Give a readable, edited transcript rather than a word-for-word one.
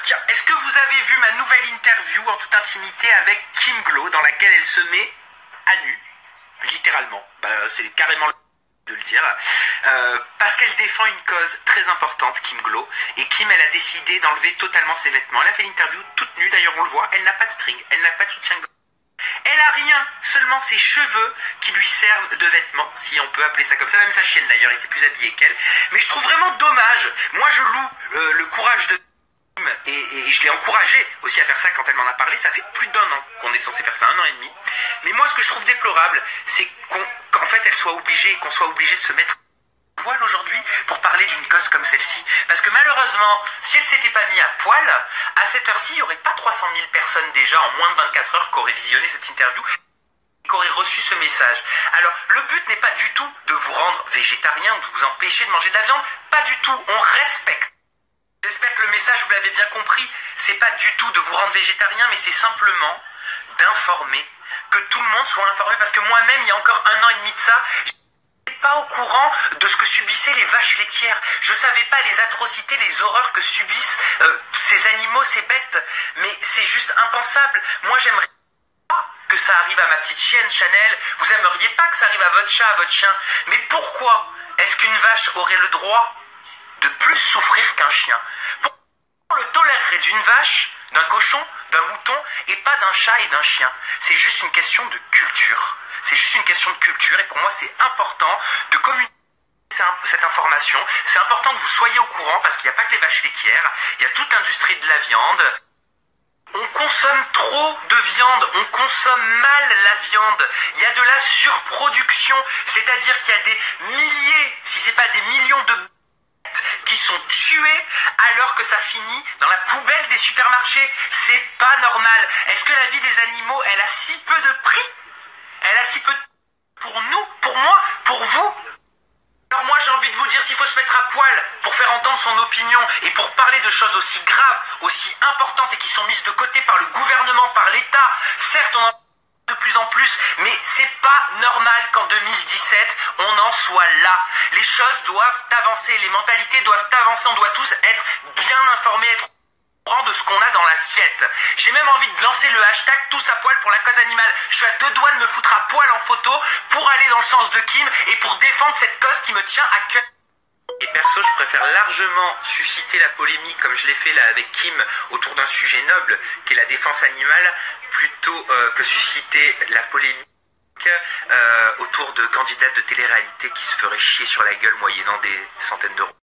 Tiens, est-ce que vous avez vu ma nouvelle interview en toute intimité avec Kim Glow, dans laquelle elle se met à nu, littéralement, c'est carrément de le dire, parce qu'elle défend une cause très importante, Kim Glow, et Kim, elle a décidé d'enlever totalement ses vêtements. Elle a fait l'interview toute nue, d'ailleurs on le voit, elle n'a pas de string, elle n'a pas de soutien-gorge. Elle a rien, seulement ses cheveux qui lui servent de vêtements, si on peut appeler ça comme ça. Même sa chienne d'ailleurs était plus habillée qu'elle. Mais je trouve vraiment dommage. Moi je loue le courage de Kim et je l'ai encouragée aussi à faire ça quand elle m'en a parlé. Ça fait plus d'1 an qu'on est censé faire ça, 1 an et demi. Mais moi ce que je trouve déplorable, c'est qu'en fait elle soit obligée, qu'on soit obligé de se mettre poil aujourd'hui pour parler d'une cause comme celle-ci. Parce que malheureusement, si elle s'était pas mis à poil, à cette heure-ci, il n'y aurait pas 300 000 personnes déjà en moins de 24 heures qui auraient visionné cette interview et qui auraient reçu ce message. Alors, le but n'est pas du tout de vous rendre végétarien ou de vous empêcher de manger de la viande. Pas du tout. On respecte. J'espère que le message, vous l'avez bien compris, c'est pas du tout de vous rendre végétarien, mais c'est simplement d'informer, que tout le monde soit informé. Parce que moi-même, il y a encore 1 an et demi de ça, pas au courant de ce que subissaient les vaches laitières. Je savais pas les atrocités, les horreurs que subissent ces animaux, ces bêtes. Mais c'est juste impensable. Moi, j'aimerais pas que ça arrive à ma petite chienne, Chanel. Vous aimeriez pas que ça arrive à votre chat, à votre chien. Mais pourquoi est-ce qu'une vache aurait le droit de plus souffrir qu'un chien? Pourquoi on le tolérerait d'une vache, d'un cochon, d'un mouton et pas d'un chat et d'un chien? C'est juste une question de culture. C'est juste une question de culture et pour moi c'est important de communiquer cette information. C'est important que vous soyez au courant parce qu'il n'y a pas que les vaches laitières, il y a toute l'industrie de la viande. On consomme trop de viande, on consomme mal la viande. Il y a de la surproduction, c'est-à-dire qu'il y a des milliers, si c'est pas des millions de bêtes qui sont tuées alors que ça finit dans la poubelle des supermarchés. C'est pas normal. Est-ce que la vie des animaux, elle a si peu de prix ? Elle a si peu de pour nous, pour moi, pour vous. Alors moi j'ai envie de vous dire, s'il faut se mettre à poil pour faire entendre son opinion et pour parler de choses aussi graves, aussi importantes et qui sont mises de côté par le gouvernement, par l'État, certes on en parle de plus en plus, mais c'est pas normal qu'en 2017 on en soit là. Les choses doivent avancer, les mentalités doivent avancer, on doit tous être bien informés, être de ce qu'on a dans l'assiette. J'ai même envie de lancer le hashtag tous à poil pour la cause animale. Je suis à 2 doigts de me foutre à poil en photo pour aller dans le sens de Kim et pour défendre cette cause qui me tient à cœur. Et perso, je préfère largement susciter la polémique comme je l'ai fait là avec Kim autour d'un sujet noble qui est la défense animale plutôt que susciter la polémique autour de candidats de télé-réalité qui se feraient chier sur la gueule moyennant des centaines d'euros.